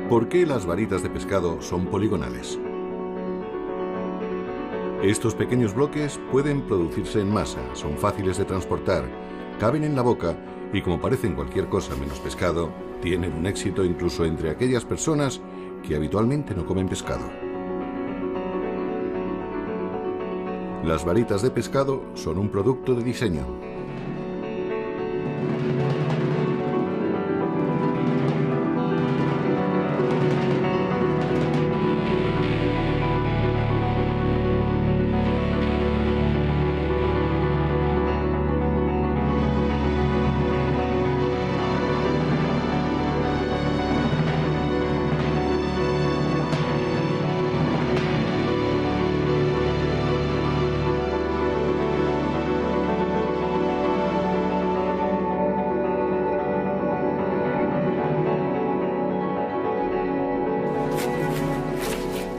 ¿Por qué las varitas de pescado son poligonales? Estos pequeños bloques pueden producirse en masa, son fáciles de transportar, caben en la boca y, como parecen cualquier cosa menos pescado, tienen un éxito incluso entre aquellas personas que habitualmente no comen pescado. Las varitas de pescado son un producto de diseño.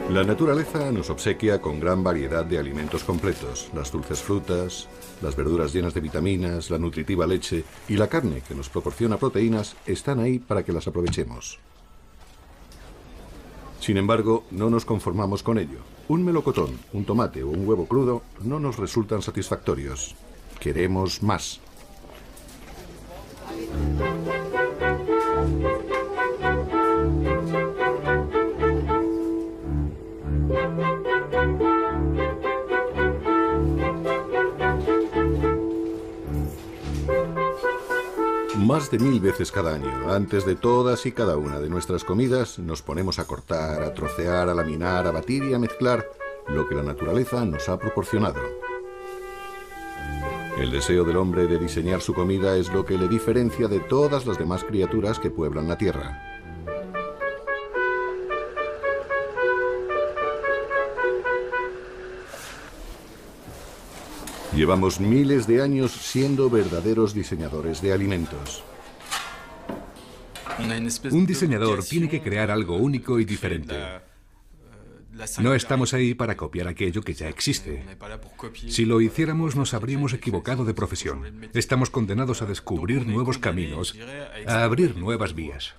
La naturaleza nos obsequia con gran variedad de alimentos completos, las dulces frutas, las verduras llenas de vitaminas, la nutritiva leche y la carne que nos proporciona proteínas están ahí para que las aprovechemos. Sin embargo, no nos conformamos con ello. Un melocotón, un tomate o un huevo crudo no nos resultan satisfactorios. Queremos más. Más de 1000 veces cada año, antes de todas y cada una de nuestras comidas, nos ponemos a cortar, a trocear, a laminar, a batir y a mezclar lo que la naturaleza nos ha proporcionado. El deseo del hombre de diseñar su comida es lo que le diferencia de todas las demás criaturas que pueblan la tierra. Llevamos miles de años siendo verdaderos diseñadores de alimentos. Un diseñador tiene que crear algo único y diferente. No estamos ahí para copiar aquello que ya existe. Si lo hiciéramos, nos habríamos equivocado de profesión. Estamos condenados a descubrir nuevos caminos, a abrir nuevas vías.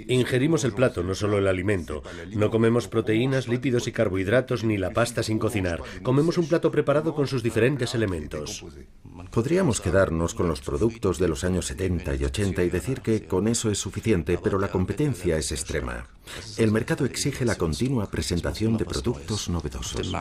Ingerimos el plato, no solo el alimento. No comemos proteínas, lípidos y carbohidratos ni la pasta sin cocinar. Comemos un plato preparado con sus diferentes elementos. Podríamos quedarnos con los productos de los años 70 y 80 y decir que con eso es suficiente, pero la competencia es extrema. El mercado exige la continua presentación de productos novedosos.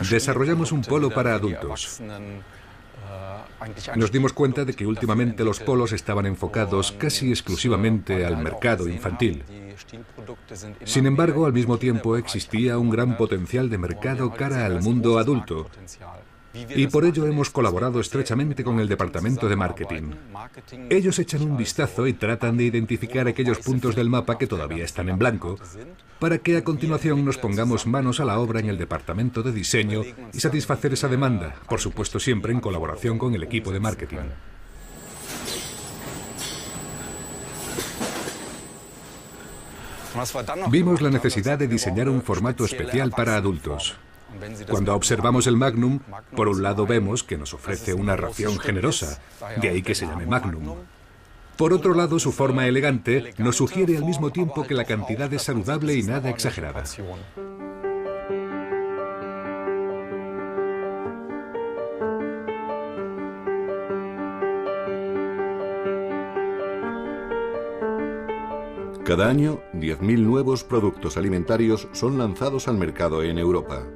Desarrollamos un polo para adultos. Nos dimos cuenta de que últimamente los polos estaban enfocados casi exclusivamente al mercado infantil. Sin embargo, al mismo tiempo existía un gran potencial de mercado cara al mundo adulto. Y por ello hemos colaborado estrechamente con el departamento de marketing. Ellos echan un vistazo y tratan de identificar aquellos puntos del mapa que todavía están en blanco, para que a continuación nos pongamos manos a la obra en el departamento de diseño y satisfacer esa demanda, por supuesto siempre en colaboración con el equipo de marketing. Vimos la necesidad de diseñar un formato especial para adultos. Cuando observamos el Magnum, por un lado vemos que nos ofrece una ración generosa, de ahí que se llame Magnum. Por otro lado, su forma elegante nos sugiere al mismo tiempo que la cantidad es saludable y nada exagerada. Cada año, 10.000 nuevos productos alimentarios son lanzados al mercado en Europa.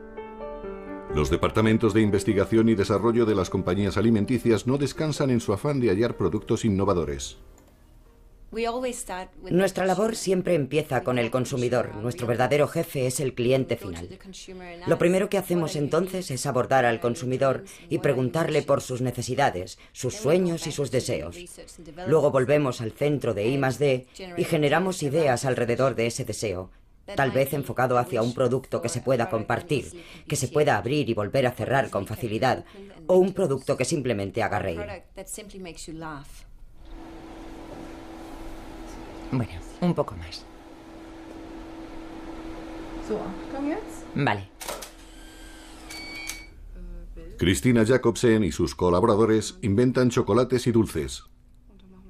Los departamentos de investigación y desarrollo de las compañías alimenticias no descansan en su afán de hallar productos innovadores. Nuestra labor siempre empieza con el consumidor. Nuestro verdadero jefe es el cliente final. Lo primero que hacemos entonces es abordar al consumidor y preguntarle por sus necesidades, sus sueños y sus deseos. Luego volvemos al centro de I+D y generamos ideas alrededor de ese deseo, tal vez enfocado hacia un producto que se pueda compartir, que se pueda abrir y volver a cerrar con facilidad, o un producto que simplemente haga reír. Bueno, un poco más. Vale. Christina Jacobsen y sus colaboradores inventan chocolates y dulces.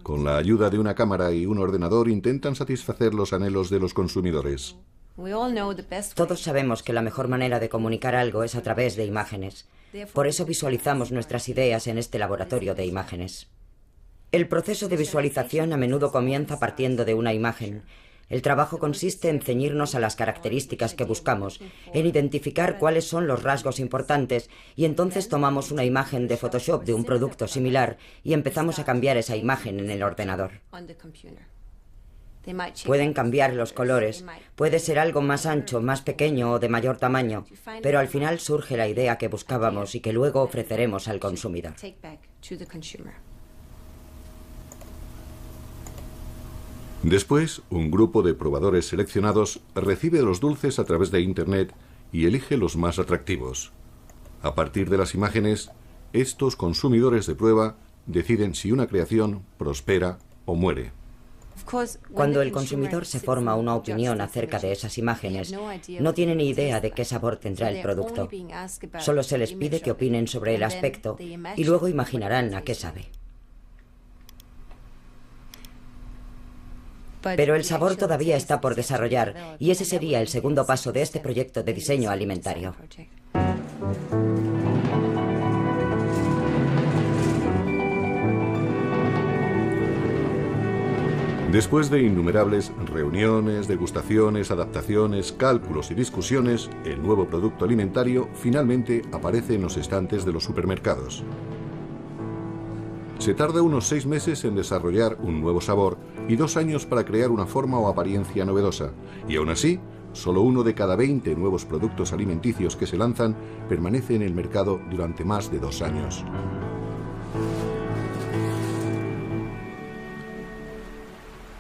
Con la ayuda de una cámara y un ordenador intentan satisfacer los anhelos de los consumidores. Todos sabemos que la mejor manera de comunicar algo es a través de imágenes. Por eso visualizamos nuestras ideas en este laboratorio de imágenes. El proceso de visualización a menudo comienza partiendo de una imagen. El trabajo consiste en ceñirnos a las características que buscamos, en identificar cuáles son los rasgos importantes y entonces tomamos una imagen de Photoshop de un producto similar y empezamos a cambiar esa imagen en el ordenador. Pueden cambiar los colores, puede ser algo más ancho, más pequeño o de mayor tamaño, pero al final surge la idea que buscábamos y que luego ofreceremos al consumidor. Después, un grupo de probadores seleccionados recibe los dulces a través de Internet y elige los más atractivos. A partir de las imágenes, estos consumidores de prueba deciden si una creación prospera o muere. Cuando el consumidor se forma una opinión acerca de esas imágenes, no tiene ni idea de qué sabor tendrá el producto. Solo se les pide que opinen sobre el aspecto y luego imaginarán a qué sabe. Pero el sabor todavía está por desarrollar y ese sería el segundo paso de este proyecto de diseño alimentario. Después de innumerables reuniones, degustaciones, adaptaciones, cálculos y discusiones, el nuevo producto alimentario finalmente aparece en los estantes de los supermercados. Se tarda unos 6 meses en desarrollar un nuevo sabor y 2 años para crear una forma o apariencia novedosa. Y aún así, solo 1 de cada 20 nuevos productos alimenticios que se lanzan permanece en el mercado durante más de 2 años.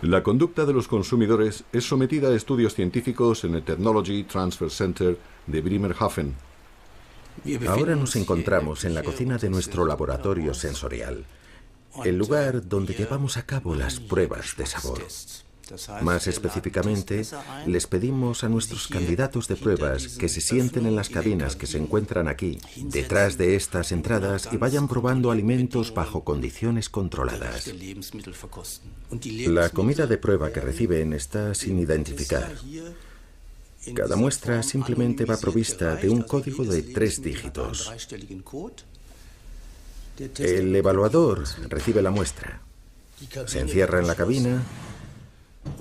La conducta de los consumidores es sometida a estudios científicos en el Technology Transfer Center de Bremerhaven. Ahora nos encontramos en la cocina de nuestro laboratorio sensorial, el lugar donde llevamos a cabo las pruebas de sabor. Más específicamente, les pedimos a nuestros candidatos de pruebas que se sienten en las cabinas que se encuentran aquí, detrás de estas entradas, y vayan probando alimentos bajo condiciones controladas. La comida de prueba que reciben está sin identificar. Cada muestra simplemente va provista de un código de 3 dígitos. El evaluador recibe la muestra, se encierra en la cabina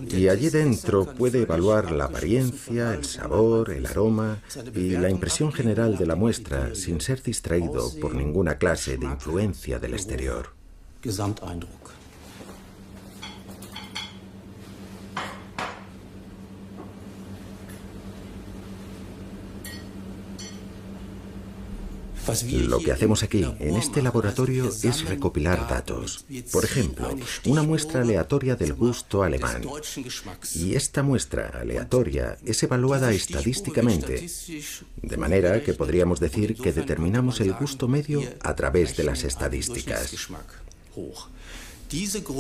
y allí dentro puede evaluar la apariencia, el sabor, el aroma y la impresión general de la muestra sin ser distraído por ninguna clase de influencia del exterior. Lo que hacemos aquí, en este laboratorio, es recopilar datos. Por ejemplo, una muestra aleatoria del gusto alemán. Y esta muestra aleatoria es evaluada estadísticamente, de manera que podríamos decir que determinamos el gusto medio a través de las estadísticas.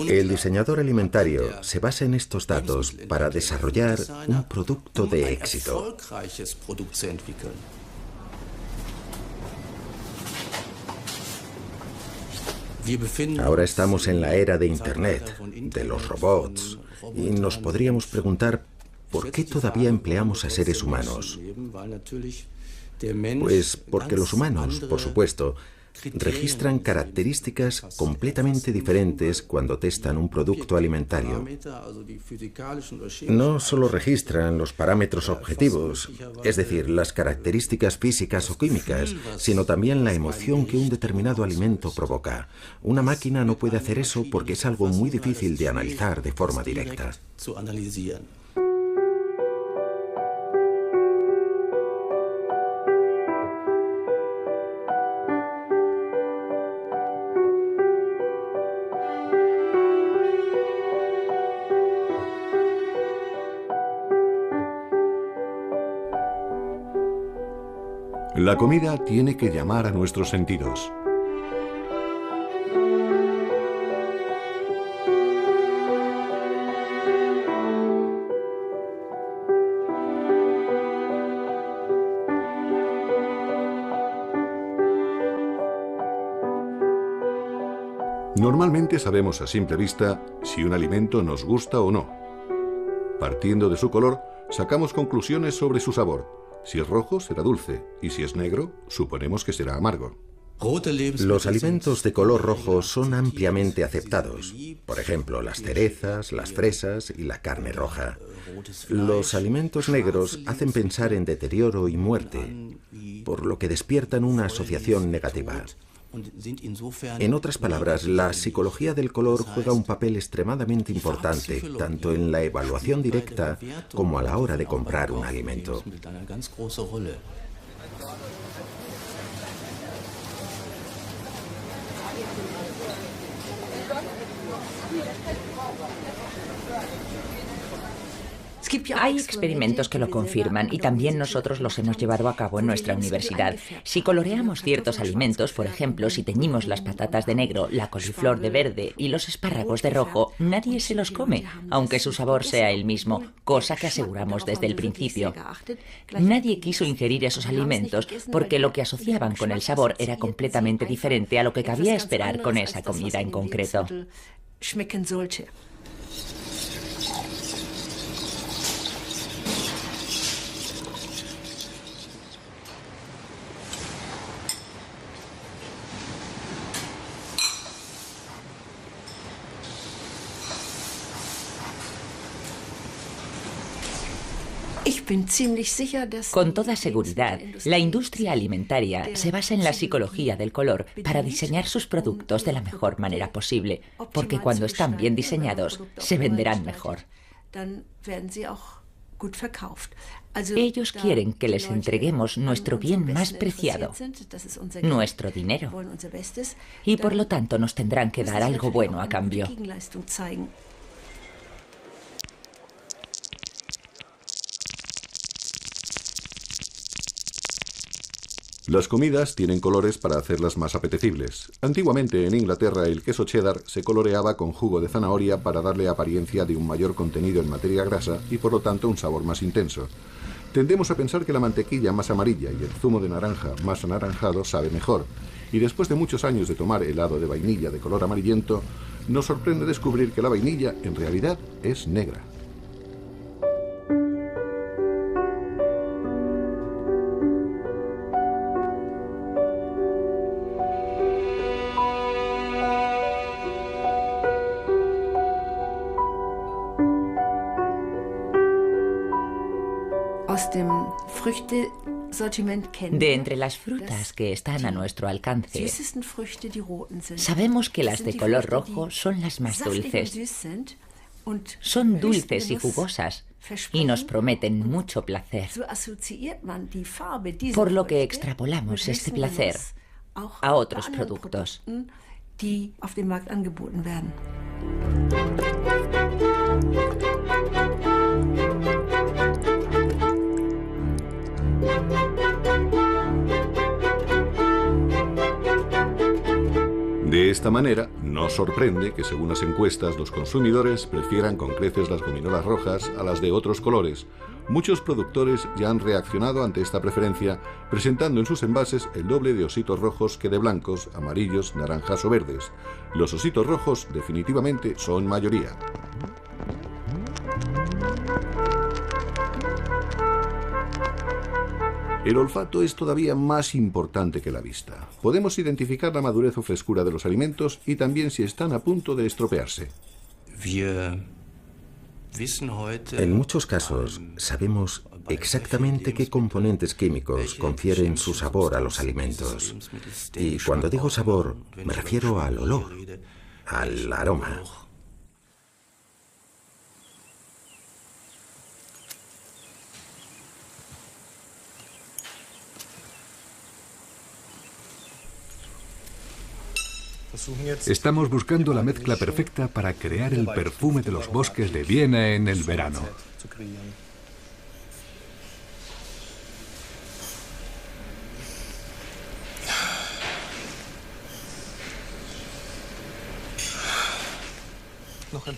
El diseñador alimentario se basa en estos datos para desarrollar un producto de éxito. Ahora estamos en la era de Internet, de los robots, y nos podríamos preguntar ¿por qué todavía empleamos a seres humanos? Pues porque los humanos, por supuesto, registran características completamente diferentes cuando testan un producto alimentario. No solo registran los parámetros objetivos, es decir, las características físicas o químicas, sino también la emoción que un determinado alimento provoca. Una máquina no puede hacer eso porque es algo muy difícil de analizar de forma directa. La comida tiene que llamar a nuestros sentidos. Normalmente sabemos a simple vista si un alimento nos gusta o no. Partiendo de su color, sacamos conclusiones sobre su sabor. Si es rojo, será dulce, y si es negro, suponemos que será amargo. Los alimentos de color rojo son ampliamente aceptados. Por ejemplo, las cerezas, las fresas y la carne roja. Los alimentos negros hacen pensar en deterioro y muerte, por lo que despiertan una asociación negativa. En otras palabras, la psicología del color juega un papel extremadamente importante, tanto en la evaluación directa como a la hora de comprar un alimento. Hay experimentos que lo confirman y también nosotros los hemos llevado a cabo en nuestra universidad. Si coloreamos ciertos alimentos, por ejemplo, si teñimos las patatas de negro, la coliflor de verde y los espárragos de rojo, nadie se los come, aunque su sabor sea el mismo, cosa que aseguramos desde el principio. Nadie quiso ingerir esos alimentos porque lo que asociaban con el sabor era completamente diferente a lo que cabía esperar con esa comida en concreto. Con toda seguridad, la industria alimentaria se basa en la psicología del color para diseñar sus productos de la mejor manera posible, porque cuando están bien diseñados, se venderán mejor. Ellos quieren que les entreguemos nuestro bien más preciado, nuestro dinero, y por lo tanto nos tendrán que dar algo bueno a cambio. Las comidas tienen colores para hacerlas más apetecibles. Antiguamente en Inglaterra el queso cheddar se coloreaba con jugo de zanahoria para darle apariencia de un mayor contenido en materia grasa y por lo tanto un sabor más intenso. Tendemos a pensar que la mantequilla más amarilla y el zumo de naranja más anaranjado sabe mejor. Y después de muchos años de tomar helado de vainilla de color amarillento, nos sorprende descubrir que la vainilla en realidad es negra. De entre las frutas que están a nuestro alcance, sabemos que las de color rojo son las más dulces. Son dulces y jugosas y nos prometen mucho placer, por lo que extrapolamos este placer a otros productos. De esta manera, no sorprende que según las encuestas los consumidores prefieran con creces las gominolas rojas a las de otros colores. Muchos productores ya han reaccionado ante esta preferencia, presentando en sus envases el doble de ositos rojos que de blancos, amarillos, naranjas o verdes. Los ositos rojos definitivamente son mayoría. El olfato es todavía más importante que la vista. Podemos identificar la madurez o frescura de los alimentos y también si están a punto de estropearse. En muchos casos, sabemos exactamente qué componentes químicos confieren su sabor a los alimentos. Y cuando digo sabor, me refiero al olor, al aroma. Estamos buscando la mezcla perfecta para crear el perfume de los bosques de Viena en el verano.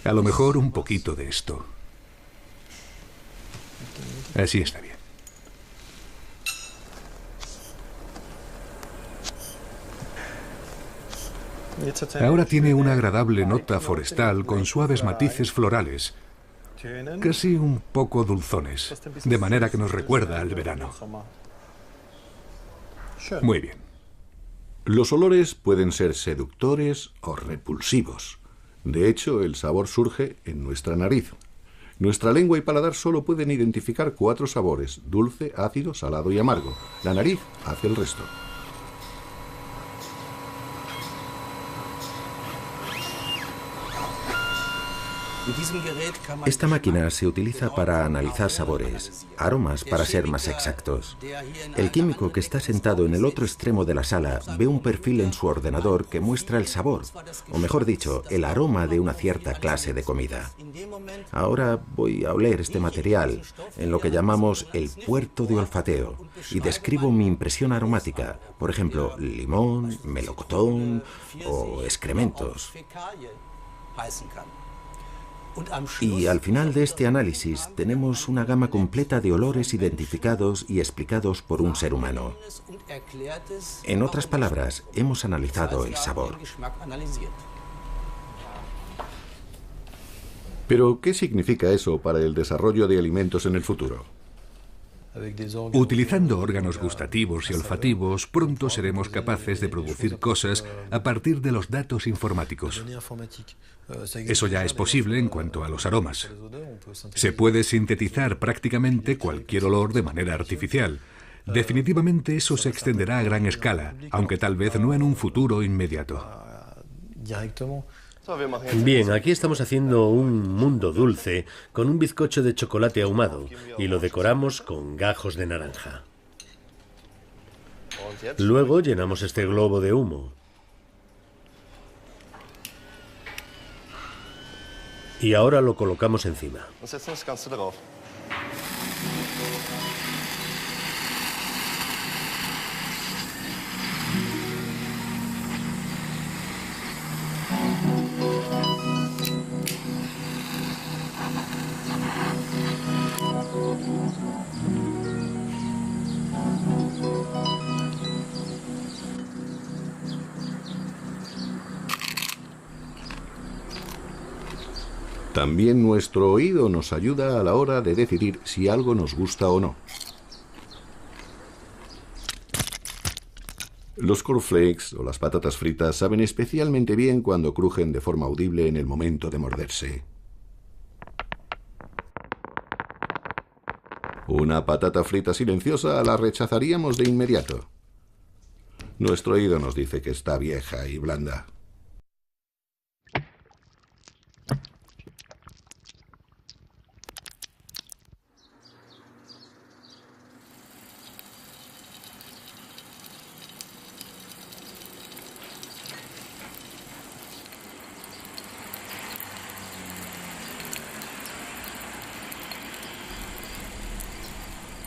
A lo mejor un poquito de esto. Así está bien. Ahora tiene una agradable nota forestal con suaves matices florales, casi un poco dulzones, de manera que nos recuerda al verano. Muy bien. Los olores pueden ser seductores o repulsivos. De hecho, el sabor surge en nuestra nariz. Nuestra lengua y paladar solo pueden identificar 4 sabores: dulce, ácido, salado y amargo. La nariz hace el resto. Esta máquina se utiliza para analizar sabores, aromas para ser más exactos. El químico que está sentado en el otro extremo de la sala ve un perfil en su ordenador que muestra el sabor, o mejor dicho, el aroma de una cierta clase de comida. Ahora voy a oler este material, en lo que llamamos el puerto de olfateo, y describo mi impresión aromática, por ejemplo, limón, melocotón o excrementos. Y al final de este análisis tenemos una gama completa de olores identificados y explicados por un ser humano. En otras palabras, hemos analizado el sabor. Pero, ¿qué significa eso para el desarrollo de alimentos en el futuro? Utilizando órganos gustativos y olfativos, pronto seremos capaces de producir cosas a partir de los datos informáticos. Eso ya es posible en cuanto a los aromas. Se puede sintetizar prácticamente cualquier olor de manera artificial. Definitivamente eso se extenderá a gran escala, aunque tal vez no en un futuro inmediato. Bien, aquí estamos haciendo un mundo dulce con un bizcocho de chocolate ahumado y lo decoramos con gajos de naranja. Luego llenamos este globo de humo. Y ahora lo colocamos encima. También nuestro oído nos ayuda a la hora de decidir si algo nos gusta o no. Los cornflakes o las patatas fritas saben especialmente bien cuando crujen de forma audible en el momento de morderse. Una patata frita silenciosa la rechazaríamos de inmediato. Nuestro oído nos dice que está vieja y blanda.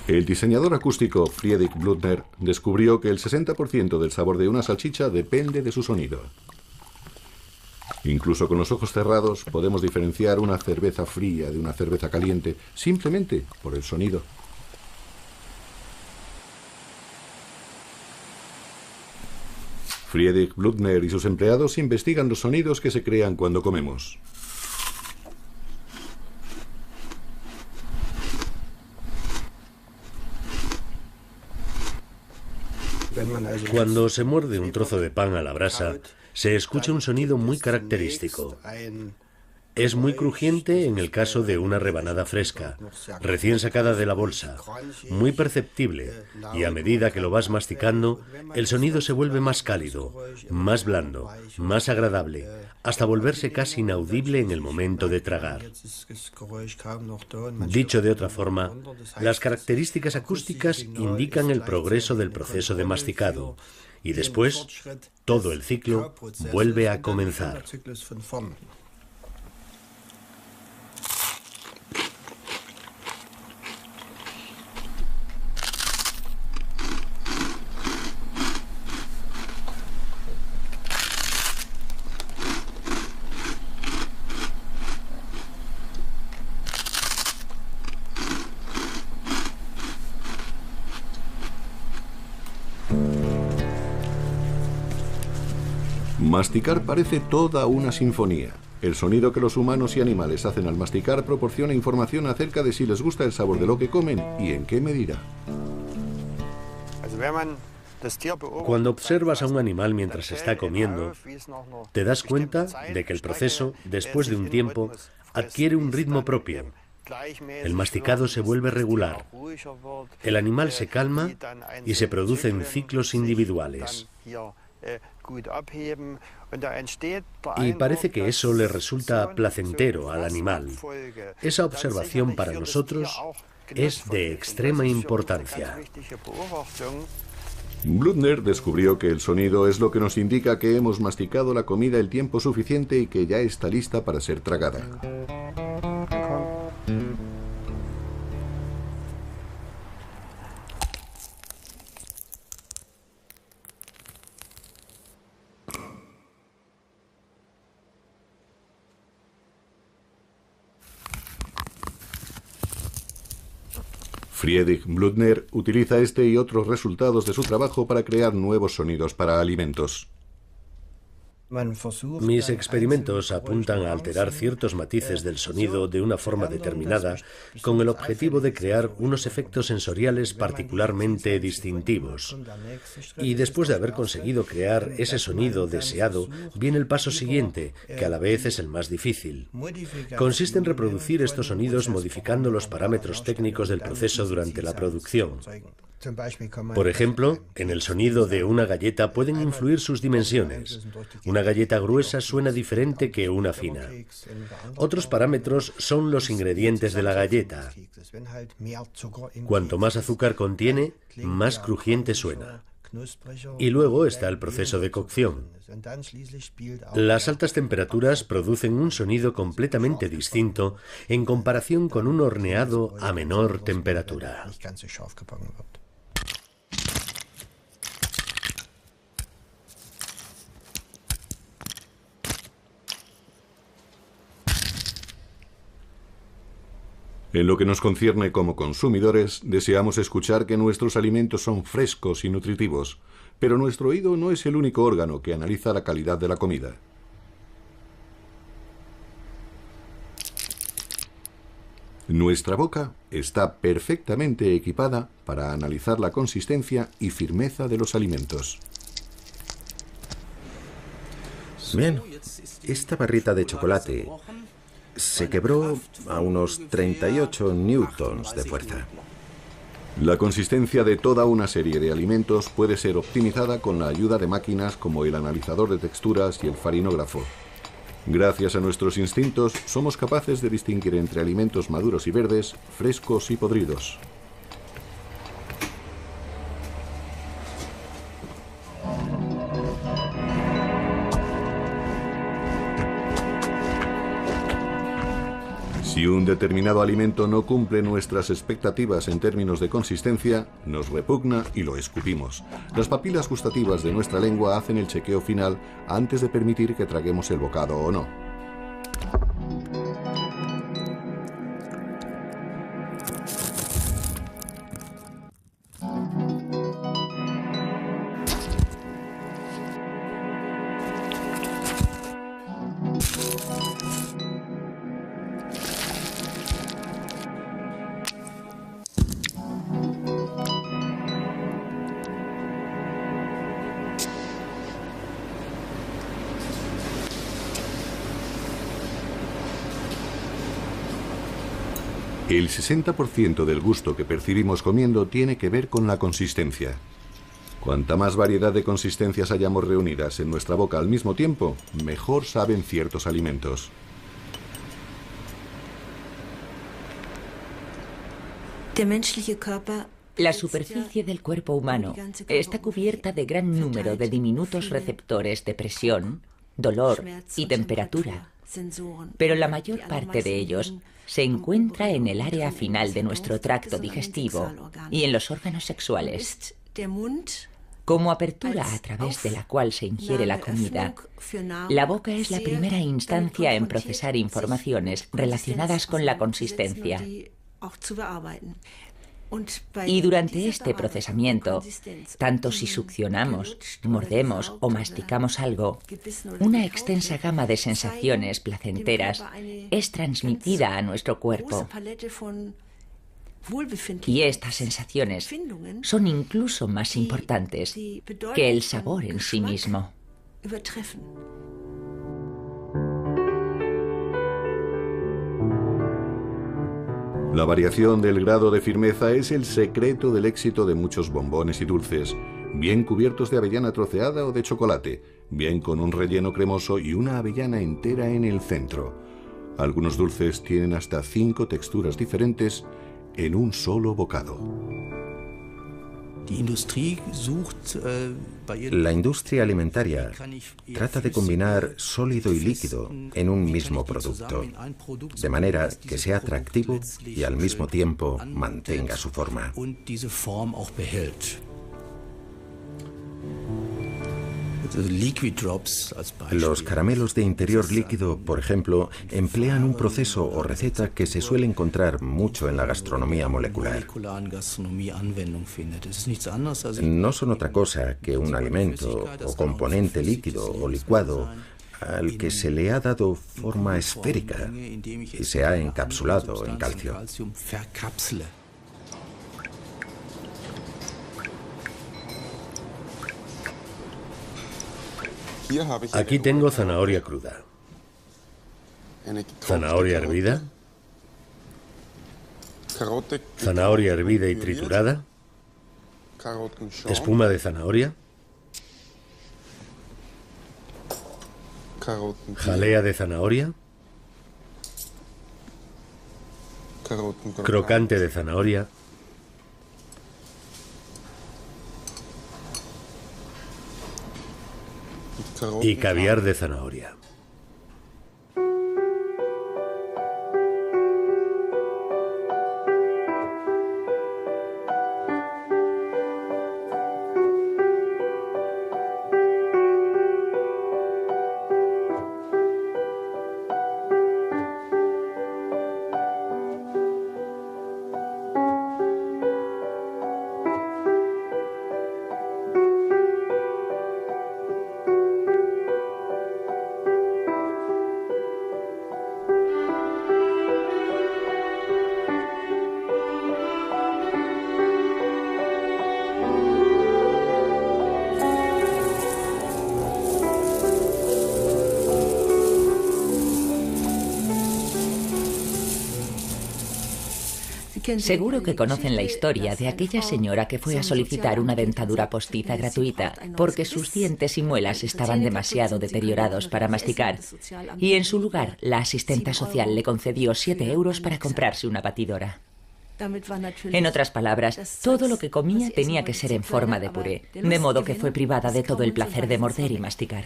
El diseñador acústico Friedrich Blutner descubrió que el 60% del sabor de una salchicha depende de su sonido. Incluso con los ojos cerrados podemos diferenciar una cerveza fría de una cerveza caliente simplemente por el sonido. Friedrich Blutner y sus empleados investigan los sonidos que se crean cuando comemos. Cuando se muerde un trozo de pan a la brasa, se escucha un sonido muy característico. Es muy crujiente en el caso de una rebanada fresca, recién sacada de la bolsa, muy perceptible, y a medida que lo vas masticando, el sonido se vuelve más cálido, más blando, más agradable, hasta volverse casi inaudible en el momento de tragar. Dicho de otra forma, las características acústicas indican el progreso del proceso de masticado, y después, todo el ciclo vuelve a comenzar. Masticar parece toda una sinfonía. El sonido que los humanos y animales hacen al masticar proporciona información acerca de si les gusta el sabor de lo que comen y en qué medida. Cuando observas a un animal mientras está comiendo, te das cuenta de que el proceso, después de un tiempo, adquiere un ritmo propio. El masticado se vuelve regular. El animal se calma y se producen ciclos individuales. Y parece que eso le resulta placentero al animal. Esa observación para nosotros es de extrema importancia. Blüthner descubrió que el sonido es lo que nos indica que hemos masticado la comida el tiempo suficiente y que ya está lista para ser tragada. Friedrich Blüthner utiliza este y otros resultados de su trabajo para crear nuevos sonidos para alimentos. Mis experimentos apuntan a alterar ciertos matices del sonido de una forma determinada con el objetivo de crear unos efectos sensoriales particularmente distintivos. Y después de haber conseguido crear ese sonido deseado, viene el paso siguiente, que a la vez es el más difícil. Consiste en reproducir estos sonidos modificando los parámetros técnicos del proceso durante la producción. Por ejemplo, en el sonido de una galleta pueden influir sus dimensiones. Una galleta gruesa suena diferente que una fina. Otros parámetros son los ingredientes de la galleta. Cuanto más azúcar contiene, más crujiente suena. Y luego está el proceso de cocción. Las altas temperaturas producen un sonido completamente distinto en comparación con un horneado a menor temperatura. En lo que nos concierne como consumidores, deseamos escuchar que nuestros alimentos son frescos y nutritivos, pero nuestro oído no es el único órgano que analiza la calidad de la comida. Nuestra boca está perfectamente equipada para analizar la consistencia y firmeza de los alimentos. Bien, esta barrita de chocolate se quebró a unos 38 newtons de fuerza. La consistencia de toda una serie de alimentos puede ser optimizada con la ayuda de máquinas como el analizador de texturas y el farinógrafo. Gracias a nuestros instintos, somos capaces de distinguir entre alimentos maduros y verdes, frescos y podridos. Si un determinado alimento no cumple nuestras expectativas en términos de consistencia, nos repugna y lo escupimos. Las papilas gustativas de nuestra lengua hacen el chequeo final antes de permitir que traguemos el bocado o no. El 60% del gusto que percibimos comiendo tiene que ver con la consistencia. Cuanta más variedad de consistencias hayamos reunidas en nuestra boca al mismo tiempo, mejor saben ciertos alimentos. La superficie del cuerpo humano está cubierta de gran número de diminutos receptores de presión, dolor y temperatura, pero la mayor parte de ellos se encuentra en el área final de nuestro tracto digestivo y en los órganos sexuales. Como apertura a través de la cual se ingiere la comida, la boca es la primera instancia en procesar informaciones relacionadas con la consistencia. Y durante este procesamiento, tanto si succionamos, mordemos o masticamos algo, una extensa gama de sensaciones placenteras es transmitida a nuestro cuerpo. Y estas sensaciones son incluso más importantes que el sabor en sí mismo. La variación del grado de firmeza es el secreto del éxito de muchos bombones y dulces, bien cubiertos de avellana troceada o de chocolate, bien con un relleno cremoso y una avellana entera en el centro. Algunos dulces tienen hasta 5 texturas diferentes en un solo bocado. La industria alimentaria trata de combinar sólido y líquido en un mismo producto, de manera que sea atractivo y al mismo tiempo mantenga su forma. Los caramelos de interior líquido, por ejemplo, emplean un proceso o receta que se suele encontrar mucho en la gastronomía molecular. No son otra cosa que un alimento o componente líquido o licuado al que se le ha dado forma esférica y se ha encapsulado en calcio. Aquí tengo zanahoria cruda, zanahoria hervida, zanahoria hervida y triturada, espuma de zanahoria, jalea de zanahoria, crocante de zanahoria, y caviar de zanahoria. Seguro que conocen la historia de aquella señora que fue a solicitar una dentadura postiza gratuita porque sus dientes y muelas estaban demasiado deteriorados para masticar. Y en su lugar, la asistenta social le concedió 7 euros para comprarse una batidora. En otras palabras, todo lo que comía tenía que ser en forma de puré, de modo que fue privada de todo el placer de morder y masticar.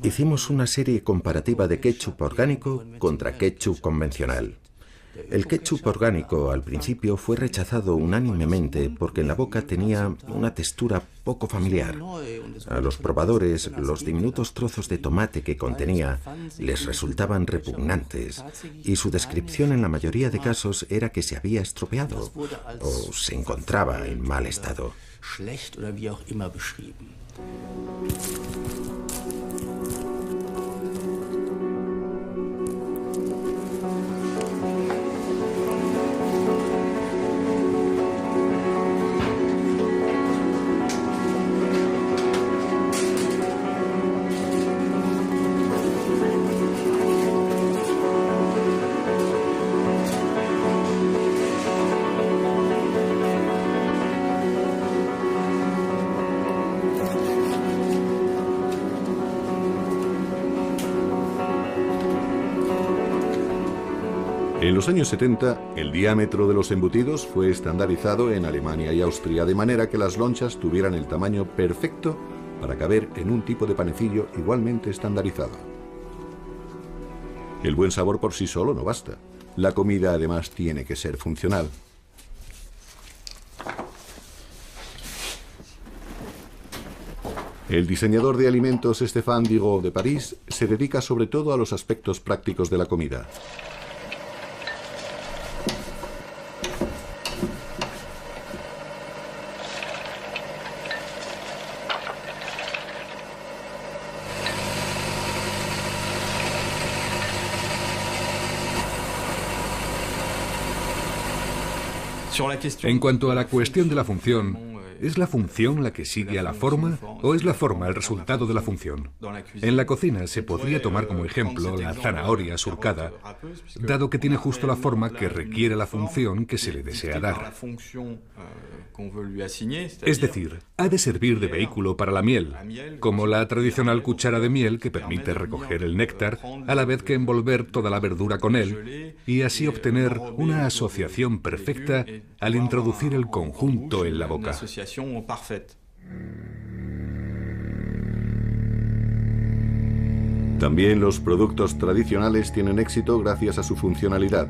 Hicimos una serie comparativa de ketchup orgánico contra ketchup convencional. El ketchup orgánico al principio fue rechazado unánimemente porque en la boca tenía una textura poco familiar. A los probadores, los diminutos trozos de tomate que contenía les resultaban repugnantes y su descripción en la mayoría de casos era que se había estropeado o se encontraba en mal estado. En los años 70, el diámetro de los embutidos fue estandarizado en Alemania y Austria, de manera que las lonchas tuvieran el tamaño perfecto para caber en un tipo de panecillo igualmente estandarizado. El buen sabor por sí solo no basta. La comida además tiene que ser funcional. El diseñador de alimentos Stéphane Digaud de París se dedica sobre todo a los aspectos prácticos de la comida. En cuanto a la cuestión de la función, ¿es la función la que sigue a la forma o es la forma el resultado de la función? En la cocina se podría tomar como ejemplo la zanahoria surcada, dado que tiene justo la forma que requiere la función que se le desea dar. Es decir, ha de servir de vehículo para la miel, como la tradicional cuchara de miel que permite recoger el néctar, a la vez que envolver toda la verdura con él, y así obtener una asociación perfecta al introducir el conjunto en la boca. También los productos tradicionales tienen éxito gracias a su funcionalidad.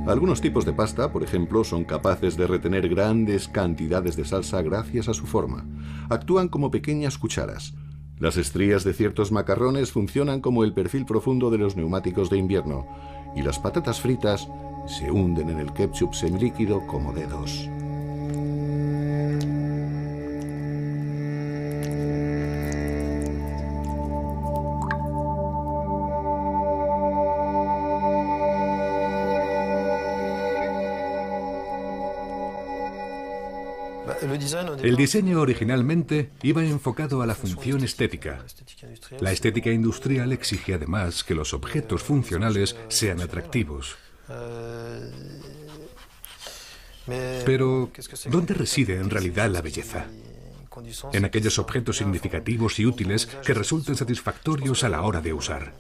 Algunos tipos de pasta, por ejemplo, son capaces de retener grandes cantidades de salsa gracias a su forma. Actúan como pequeñas cucharas. Las estrías de ciertos macarrones funcionan como el perfil profundo de los neumáticos de invierno. Y las patatas fritas se hunden en el ketchup semilíquido como dedos. El diseño originalmente iba enfocado a la función estética. La estética industrial exige además que los objetos funcionales sean atractivos. Pero, ¿dónde reside en realidad la belleza? En aquellos objetos significativos y útiles que resulten satisfactorios a la hora de usar.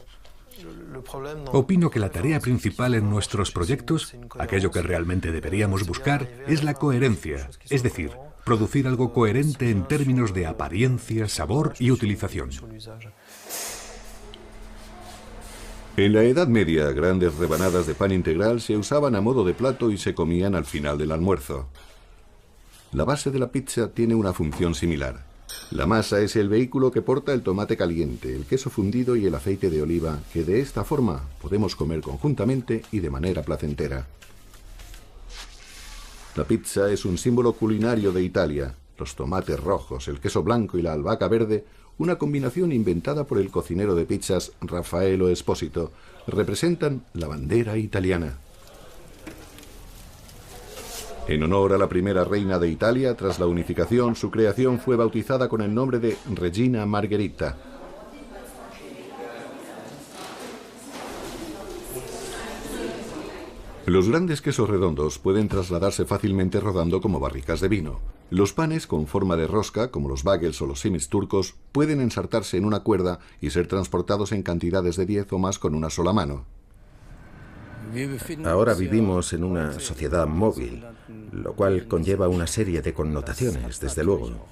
Opino que la tarea principal en nuestros proyectos, aquello que realmente deberíamos buscar, es la coherencia, es decir, producir algo coherente en términos de apariencia, sabor y utilización. En la Edad Media, grandes rebanadas de pan integral se usaban a modo de plato y se comían al final del almuerzo. La base de la pizza tiene una función similar. La masa es el vehículo que porta el tomate caliente, el queso fundido y el aceite de oliva, que de esta forma podemos comer conjuntamente y de manera placentera. La pizza es un símbolo culinario de Italia. Los tomates rojos, el queso blanco y la albahaca verde, una combinación inventada por el cocinero de pizzas Raffaello Esposito, representan la bandera italiana. En honor a la primera reina de Italia, tras la unificación, su creación fue bautizada con el nombre de Regina Margherita. Los grandes quesos redondos pueden trasladarse fácilmente rodando como barricas de vino. Los panes con forma de rosca, como los bagels o los simis turcos, pueden ensartarse en una cuerda y ser transportados en cantidades de 10 o más con una sola mano. Ahora vivimos en una sociedad móvil, lo cual conlleva una serie de connotaciones, desde luego.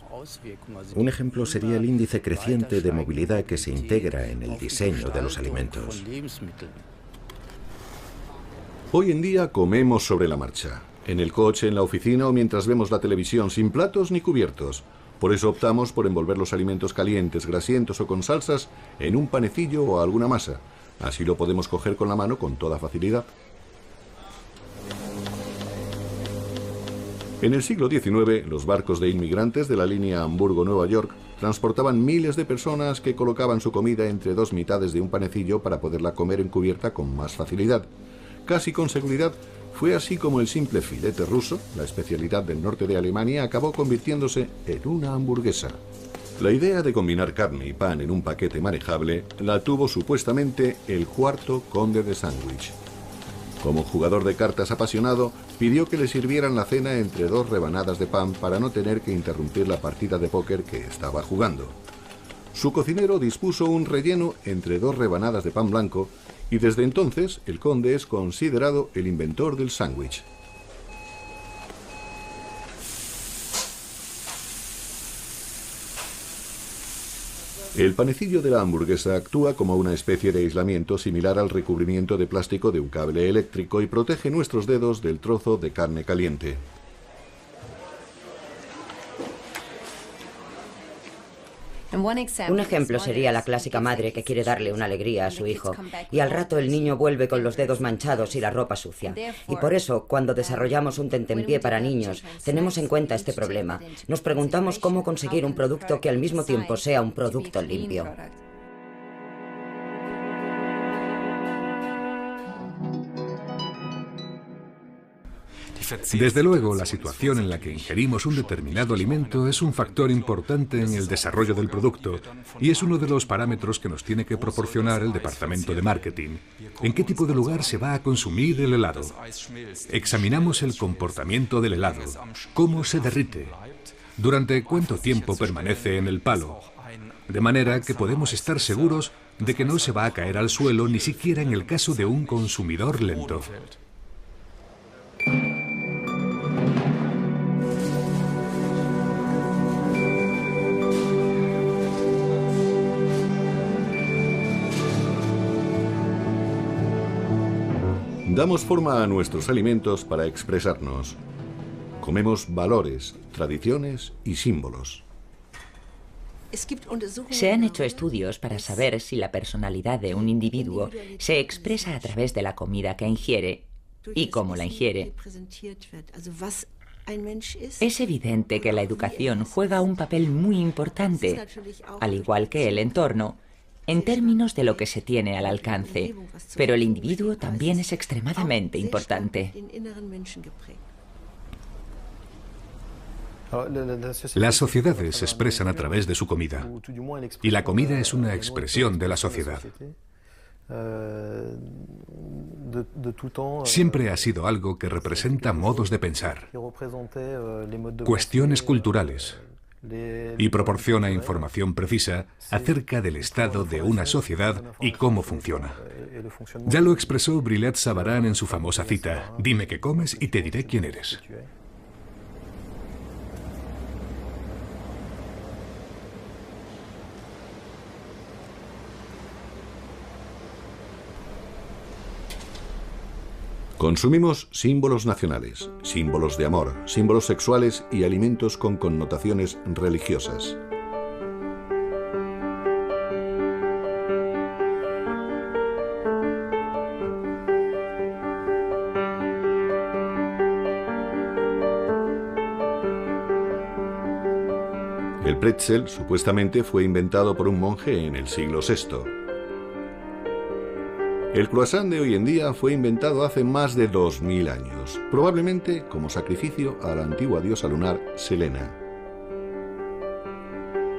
Un ejemplo sería el índice creciente de movilidad que se integra en el diseño de los alimentos. Hoy en día comemos sobre la marcha, en el coche, en la oficina o mientras vemos la televisión, sin platos ni cubiertos. Por eso optamos por envolver los alimentos calientes, grasientos o con salsas en un panecillo o alguna masa. Así lo podemos coger con la mano con toda facilidad. En el siglo XIX, los barcos de inmigrantes de la línea Hamburgo-Nueva York transportaban miles de personas que colocaban su comida entre dos mitades de un panecillo para poderla comer en cubierta con más facilidad. Casi con seguridad, fue así como el simple filete ruso, la especialidad del norte de Alemania, acabó convirtiéndose en una hamburguesa. La idea de combinar carne y pan en un paquete manejable la tuvo supuestamente el cuarto conde de Sandwich. Como jugador de cartas apasionado, pidió que le sirvieran la cena entre dos rebanadas de pan para no tener que interrumpir la partida de póker que estaba jugando. Su cocinero dispuso un relleno entre dos rebanadas de pan blanco y desde entonces el conde es considerado el inventor del sándwich. El panecillo de la hamburguesa actúa como una especie de aislamiento similar al recubrimiento de plástico de un cable eléctrico y protege nuestros dedos del trozo de carne caliente. Un ejemplo sería la clásica madre que quiere darle una alegría a su hijo y al rato el niño vuelve con los dedos manchados y la ropa sucia. Y por eso, cuando desarrollamos un tentempié para niños, tenemos en cuenta este problema. Nos preguntamos cómo conseguir un producto que al mismo tiempo sea un producto limpio. Desde luego, la situación en la que ingerimos un determinado alimento es un factor importante en el desarrollo del producto y es uno de los parámetros que nos tiene que proporcionar el departamento de marketing. ¿En qué tipo de lugar se va a consumir el helado? Examinamos el comportamiento del helado, cómo se derrite, durante cuánto tiempo permanece en el palo, de manera que podemos estar seguros de que no se va a caer al suelo ni siquiera en el caso de un consumidor lento. Damos forma a nuestros alimentos para expresarnos. Comemos valores, tradiciones y símbolos. Se han hecho estudios para saber si la personalidad de un individuo se expresa a través de la comida que ingiere y cómo la ingiere. Es evidente que la educación juega un papel muy importante, al igual que el entorno, en términos de lo que se tiene al alcance, pero el individuo también es extremadamente importante. Las sociedades se expresan a través de su comida, y la comida es una expresión de la sociedad. Siempre ha sido algo que representa modos de pensar, cuestiones culturales, y proporciona información precisa acerca del estado de una sociedad y cómo funciona. Ya lo expresó Brillat Savarin en su famosa cita: «Dime qué comes y te diré quién eres». Consumimos símbolos nacionales, símbolos de amor, símbolos sexuales y alimentos con connotaciones religiosas. El pretzel supuestamente fue inventado por un monje en el siglo VI. El croissant de hoy en día fue inventado hace más de 2000 años, probablemente como sacrificio a la antigua diosa lunar Selena.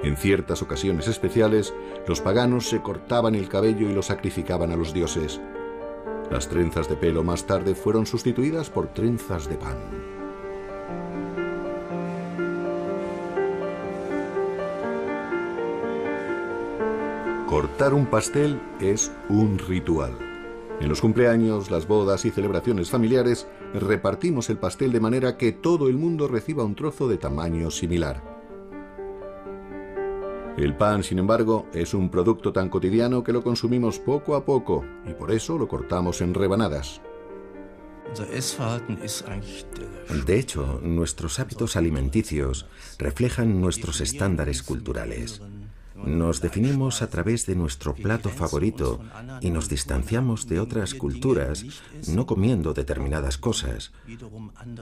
En ciertas ocasiones especiales, los paganos se cortaban el cabello y lo sacrificaban a los dioses. Las trenzas de pelo más tarde fueron sustituidas por trenzas de pan. Cortar un pastel es un ritual. En los cumpleaños, las bodas y celebraciones familiares, repartimos el pastel de manera que todo el mundo reciba un trozo de tamaño similar. El pan, sin embargo, es un producto tan cotidiano que lo consumimos poco a poco y por eso lo cortamos en rebanadas. De hecho, nuestros hábitos alimenticios reflejan nuestros estándares culturales. Nos definimos a través de nuestro plato favorito y nos distanciamos de otras culturas no comiendo determinadas cosas,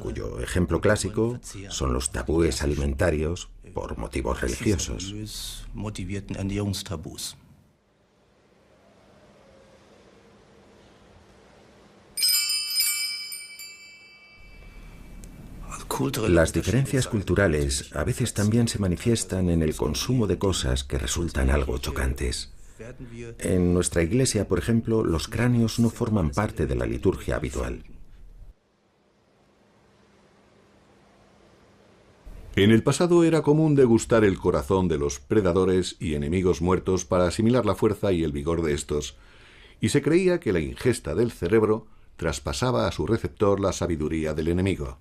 cuyo ejemplo clásico son los tabúes alimentarios por motivos religiosos. Las diferencias culturales a veces también se manifiestan en el consumo de cosas que resultan algo chocantes. En nuestra iglesia, por ejemplo, los cráneos no forman parte de la liturgia habitual. En el pasado era común degustar el corazón de los predadores y enemigos muertos para asimilar la fuerza y el vigor de estos, y se creía que la ingesta del cerebro traspasaba a su receptor la sabiduría del enemigo.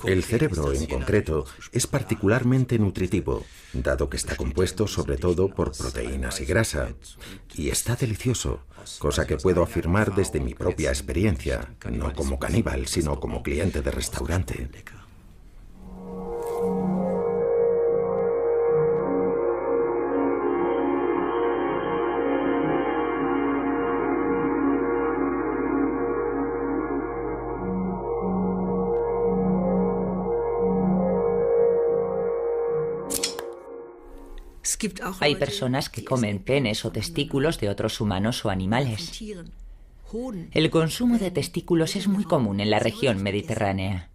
El cerebro, en concreto, es particularmente nutritivo, dado que está compuesto sobre todo por proteínas y grasa, y está delicioso, cosa que puedo afirmar desde mi propia experiencia, no como caníbal, sino como cliente de restaurante. Hay personas que comen penes o testículos de otros humanos o animales. El consumo de testículos es muy común en la región mediterránea.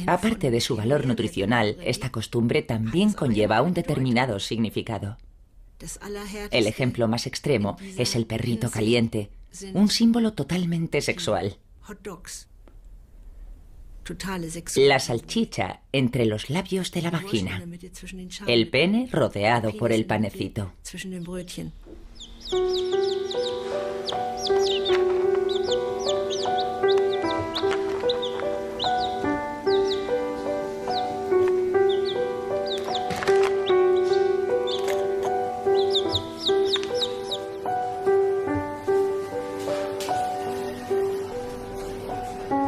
Aparte de su valor nutricional, esta costumbre también conlleva un determinado significado. El ejemplo más extremo es el perrito caliente, un símbolo totalmente sexual. La salchicha entre los labios de la vagina, el pene rodeado por el panecito.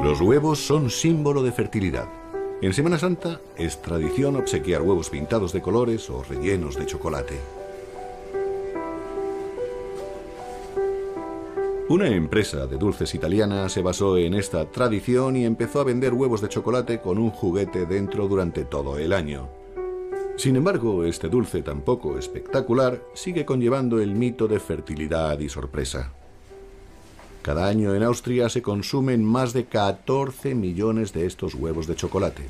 Los huevos son símbolo de fertilidad. En Semana Santa es tradición obsequiar huevos pintados de colores o rellenos de chocolate. Una empresa de dulces italiana se basó en esta tradición y empezó a vender huevos de chocolate con un juguete dentro durante todo el año. Sin embargo, este dulce tan poco espectacular sigue conllevando el mito de fertilidad y sorpresa. Cada año en Austria se consumen más de 14 millones de estos huevos de chocolate.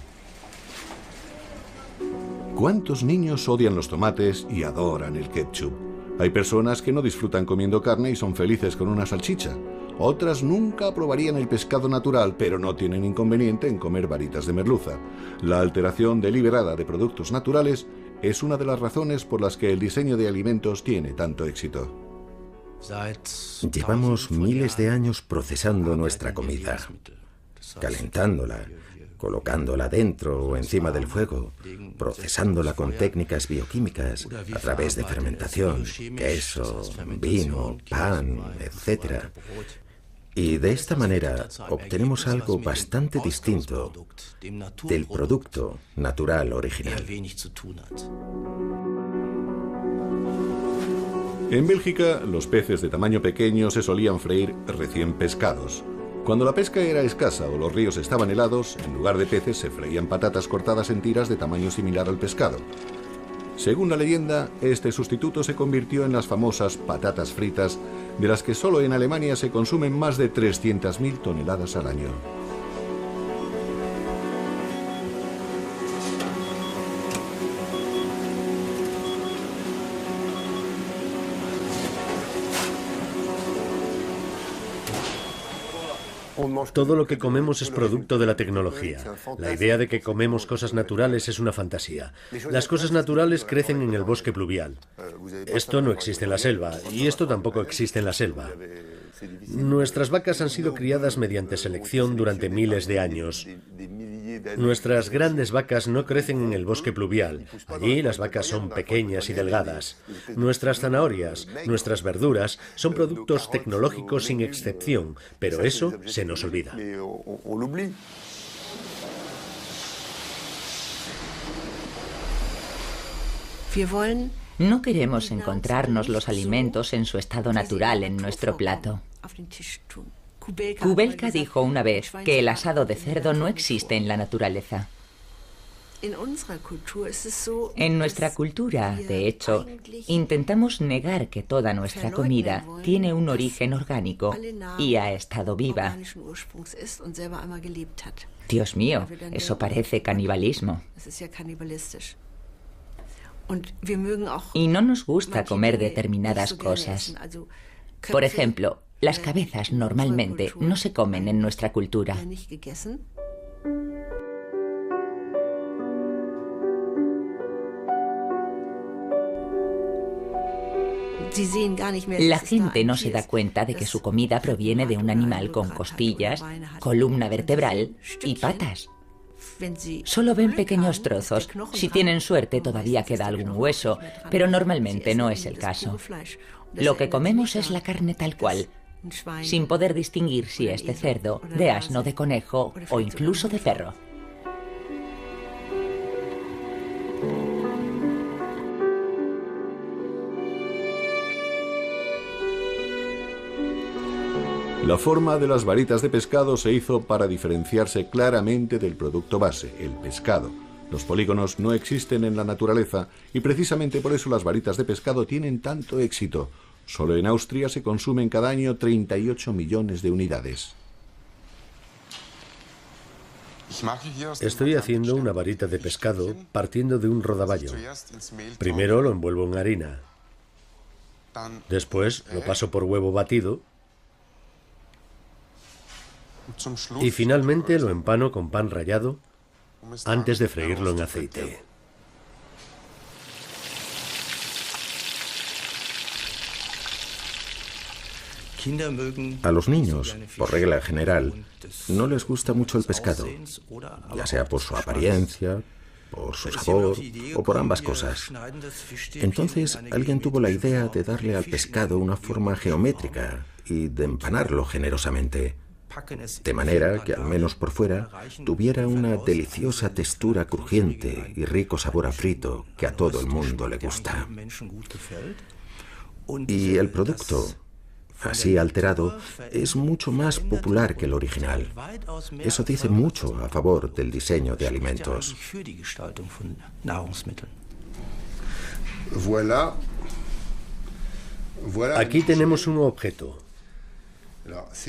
¿Cuántos niños odian los tomates y adoran el ketchup? Hay personas que no disfrutan comiendo carne y son felices con una salchicha. Otras nunca probarían el pescado natural, pero no tienen inconveniente en comer varitas de merluza. La alteración deliberada de productos naturales es una de las razones por las que el diseño de alimentos tiene tanto éxito. Llevamos miles de años procesando nuestra comida, calentándola, colocándola dentro o encima del fuego, procesándola con técnicas bioquímicas a través de fermentación, queso, vino, pan, etc. Y de esta manera obtenemos algo bastante distinto del producto natural original. En Bélgica, los peces de tamaño pequeño se solían freír recién pescados. Cuando la pesca era escasa o los ríos estaban helados, en lugar de peces se freían patatas cortadas en tiras de tamaño similar al pescado. Según la leyenda, este sustituto se convirtió en las famosas patatas fritas, de las que solo en Alemania se consumen más de 300.000 toneladas al año. Todo lo que comemos es producto de la tecnología. La idea de que comemos cosas naturales es una fantasía. Las cosas naturales crecen en el bosque pluvial. Esto no existe en la selva, y esto tampoco existe en la selva. Nuestras vacas han sido criadas mediante selección durante miles de años. Nuestras grandes vacas no crecen en el bosque pluvial. Allí las vacas son pequeñas y delgadas. Nuestras zanahorias, nuestras verduras, son productos tecnológicos sin excepción, pero eso se nos olvida. No queremos encontrarnos los alimentos en su estado natural en nuestro plato. Kubelka dijo una vez que el asado de cerdo no existe en la naturaleza. En nuestra cultura, de hecho, intentamos negar que toda nuestra comida tiene un origen orgánico y ha estado viva. Dios mío, eso parece canibalismo. Y no nos gusta comer determinadas cosas. Por ejemplo, las cabezas normalmente no se comen en nuestra cultura. La gente no se da cuenta de que su comida proviene de un animal con costillas, columna vertebral y patas. Solo ven pequeños trozos. Si tienen suerte, todavía queda algún hueso, pero normalmente no es el caso. Lo que comemos es la carne tal cual, sin poder distinguir si es de cerdo, de asno, de conejo o incluso de perro. La forma de las varitas de pescado se hizo para diferenciarse claramente del producto base, el pescado. Los polígonos no existen en la naturaleza y precisamente por eso las varitas de pescado tienen tanto éxito. Solo en Austria se consumen cada año 38 millones de unidades. Estoy haciendo una varita de pescado partiendo de un rodaballo. Primero lo envuelvo en harina. Después lo paso por huevo batido. Y finalmente lo empano con pan rallado antes de freírlo en aceite. A los niños, por regla general, no les gusta mucho el pescado, ya sea por su apariencia, por su sabor o por ambas cosas. Entonces, alguien tuvo la idea de darle al pescado una forma geométrica y de empanarlo generosamente, de manera que, al menos por fuera, tuviera una deliciosa textura crujiente y rico sabor a frito que a todo el mundo le gusta. Y el producto, así alterado, es mucho más popular que el original. Eso dice mucho a favor del diseño de alimentos. Aquí tenemos un objeto,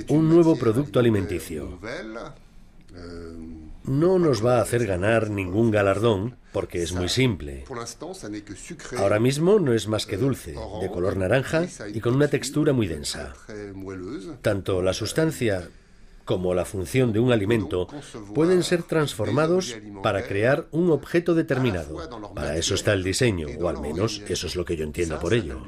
un nuevo producto alimenticio. No nos va a hacer ganar ningún galardón porque es muy simple. Ahora mismo no es más que dulce, de color naranja y con una textura muy densa. Tanto la sustancia como la función de un alimento pueden ser transformados para crear un objeto determinado. Para eso está el diseño, o al menos eso es lo que yo entiendo por ello.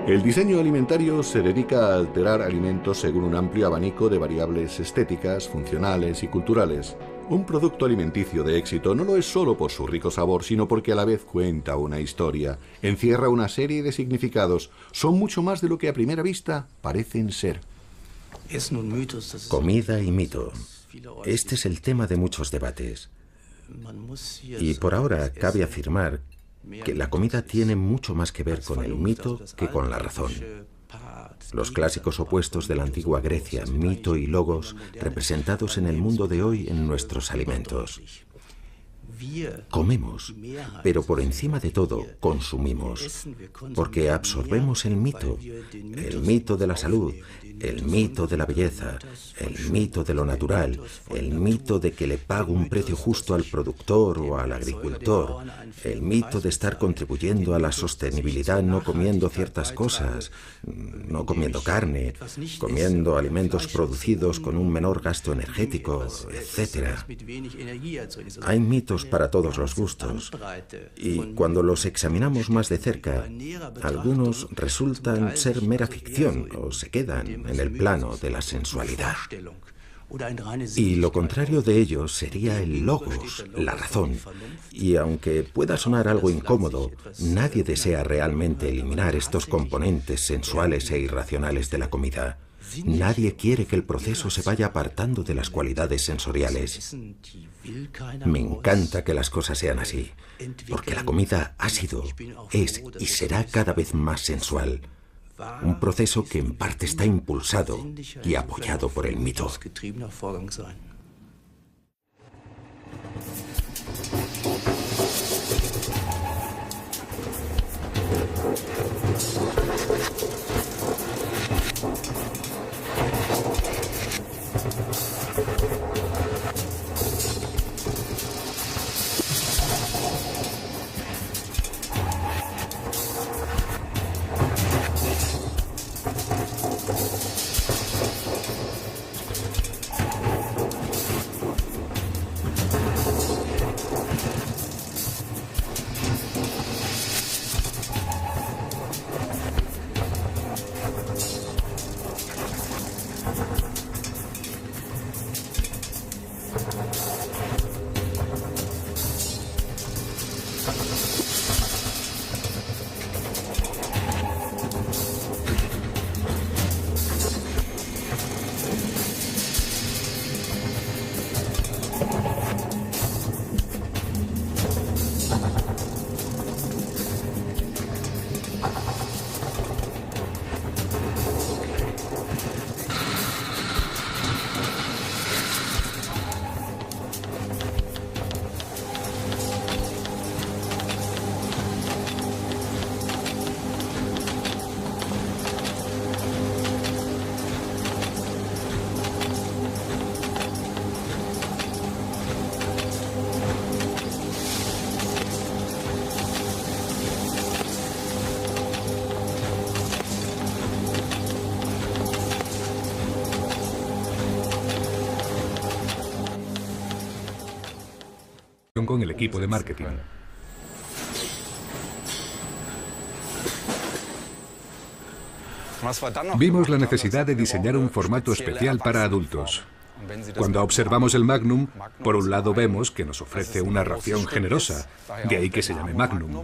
El diseño alimentario se dedica a alterar alimentos según un amplio abanico de variables estéticas, funcionales y culturales. Un producto alimenticio de éxito no lo es solo por su rico sabor, sino porque a la vez cuenta una historia, encierra una serie de significados, son mucho más de lo que a primera vista parecen ser. Comida y mito. Este es el tema de muchos debates. Y por ahora cabe afirmar que la comida tiene mucho más que ver con el mito que con la razón. Los clásicos opuestos de la antigua Grecia, mito y logos, representados en el mundo de hoy en nuestros alimentos. Comemos, pero por encima de todo consumimos, porque absorbemos el mito de la salud, el mito de la belleza, el mito de lo natural, el mito de que le pago un precio justo al productor o al agricultor, el mito de estar contribuyendo a la sostenibilidad no comiendo ciertas cosas, no comiendo carne, comiendo alimentos producidos con un menor gasto energético, etc. Hay mitos para todos los gustos, y cuando los examinamos más de cerca, algunos resultan ser mera ficción o se quedan en el plano de la sensualidad. Y lo contrario de ello sería el logos, la razón. Y aunque pueda sonar algo incómodo, nadie desea realmente eliminar estos componentes sensuales e irracionales de la comida. Nadie quiere que el proceso se vaya apartando de las cualidades sensoriales. Me encanta que las cosas sean así, porque la comida ha sido, es y será cada vez más sensual. Un proceso que en parte está impulsado y apoyado por el mito. con el equipo de marketing. Vimos la necesidad de diseñar un formato especial para adultos. Cuando observamos el Magnum, por un lado vemos que nos ofrece una ración generosa, de ahí que se llame Magnum.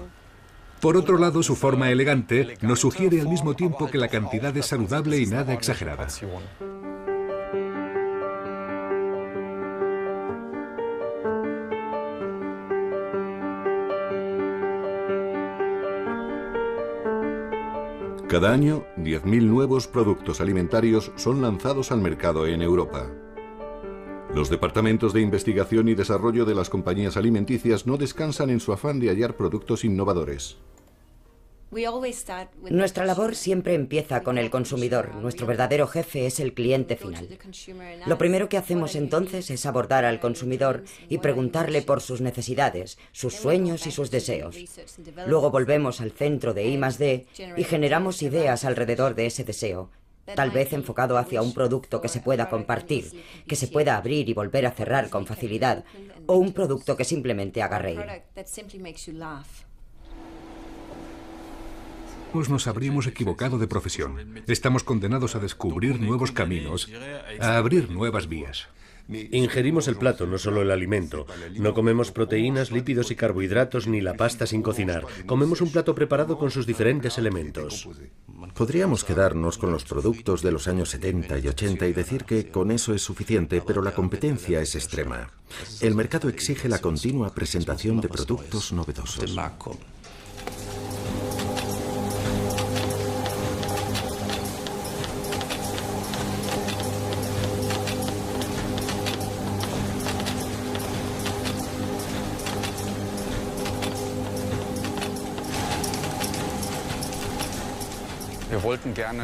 Por otro lado, su forma elegante nos sugiere al mismo tiempo que la cantidad es saludable y nada exagerada. Cada año, 10.000 nuevos productos alimentarios son lanzados al mercado en Europa. Los departamentos de investigación y desarrollo de las compañías alimenticias no descansan en su afán de hallar productos innovadores. Nuestra labor siempre empieza con el consumidor. Nuestro verdadero jefe es el cliente final. Lo primero que hacemos entonces es abordar al consumidor y preguntarle por sus necesidades, sus sueños y sus deseos. Luego volvemos al centro de I+D y generamos ideas alrededor de ese deseo, tal vez enfocado hacia un producto que se pueda compartir, que se pueda abrir y volver a cerrar con facilidad, o un producto que simplemente haga reír. Nos habríamos equivocado de profesión. Estamos condenados a descubrir nuevos caminos, a abrir nuevas vías. Ingerimos el plato, no solo el alimento. No comemos proteínas, lípidos y carbohidratos ni la pasta sin cocinar. Comemos un plato preparado con sus diferentes elementos. Podríamos quedarnos con los productos de los años 70 y 80 y decir que con eso es suficiente, pero la competencia es extrema. El mercado exige la continua presentación de productos novedosos.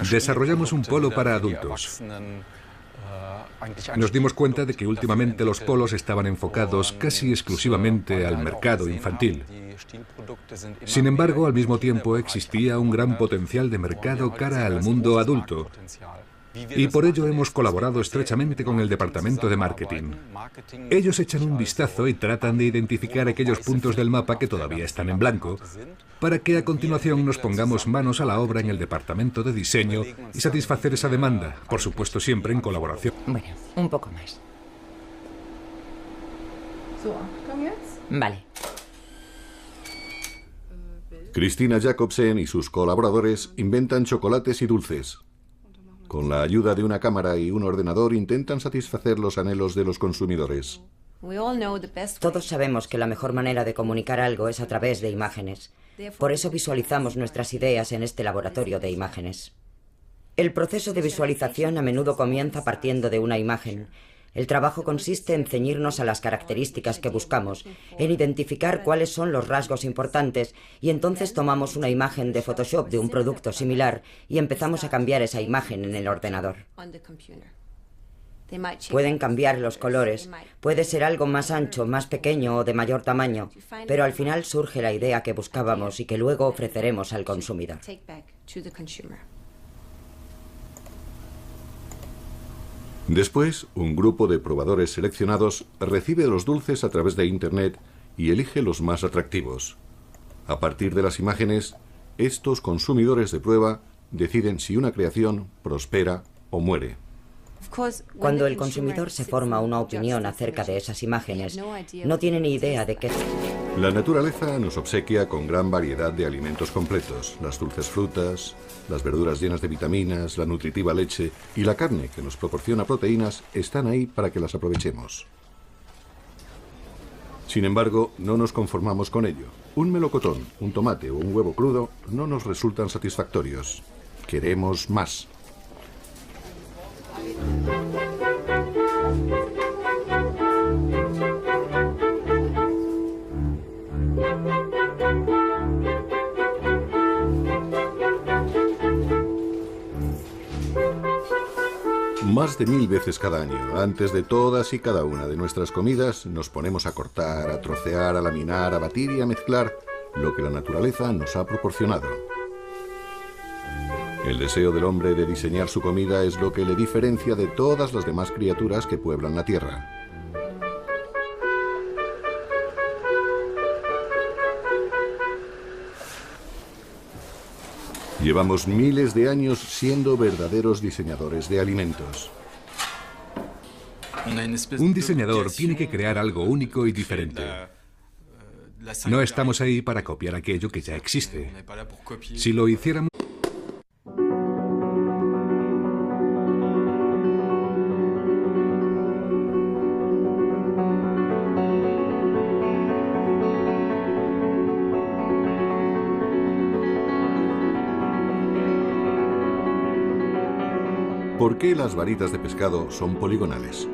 Desarrollamos un polo para adultos. Nos dimos cuenta de que últimamente los polos estaban enfocados casi exclusivamente al mercado infantil. Sin embargo, al mismo tiempo existía un gran potencial de mercado cara al mundo adulto. Y por ello hemos colaborado estrechamente con el departamento de marketing. Ellos echan un vistazo y tratan de identificar aquellos puntos del mapa que todavía están en blanco, para que a continuación nos pongamos manos a la obra en el departamento de diseño y satisfacer esa demanda, por supuesto siempre en colaboración. Bueno, un poco más. Vale. Christina Jacobsen y sus colaboradores inventan chocolates y dulces. Con la ayuda de una cámara y un ordenador intentan satisfacer los anhelos de los consumidores. Todos sabemos que la mejor manera de comunicar algo es a través de imágenes. Por eso visualizamos nuestras ideas en este laboratorio de imágenes. El proceso de visualización a menudo comienza partiendo de una imagen. El trabajo consiste en ceñirnos a las características que buscamos, en identificar cuáles son los rasgos importantes y entonces tomamos una imagen de Photoshop de un producto similar y empezamos a cambiar esa imagen en el ordenador. Pueden cambiar los colores, puede ser algo más ancho, más pequeño o de mayor tamaño, pero al final surge la idea que buscábamos y que luego ofreceremos al consumidor. Después, un grupo de probadores seleccionados recibe los dulces a través de Internet y elige los más atractivos. A partir de las imágenes, estos consumidores de prueba deciden si una creación prospera o muere. Cuando el consumidor se forma una opinión acerca de esas imágenes, no tiene ni idea de qué. La naturaleza nos obsequia con gran variedad de alimentos completos, las dulces frutas, las verduras llenas de vitaminas, la nutritiva leche y la carne que nos proporciona proteínas están ahí para que las aprovechemos. Sin embargo, no nos conformamos con ello. Un melocotón, un tomate o un huevo crudo no nos resultan satisfactorios. Queremos más. Más de 1000 veces cada año, antes de todas y cada una de nuestras comidas, nos ponemos a cortar, a trocear, a laminar, a batir y a mezclar lo que la naturaleza nos ha proporcionado. El deseo del hombre de diseñar su comida es lo que le diferencia de todas las demás criaturas que pueblan la tierra. Llevamos miles de años siendo verdaderos diseñadores de alimentos. Un diseñador tiene que crear algo único y diferente. No estamos ahí para copiar aquello que ya existe. Si lo hiciéramos... ¿Por qué las varitas de pescado son poligonales?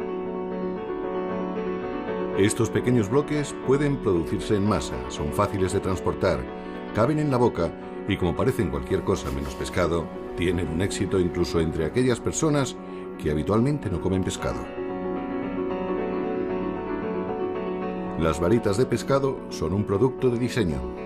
Estos pequeños bloques pueden producirse en masa, son fáciles de transportar, caben en la boca y, como parecen cualquier cosa menos pescado, tienen un éxito incluso entre aquellas personas que habitualmente no comen pescado. Las varitas de pescado son un producto de diseño.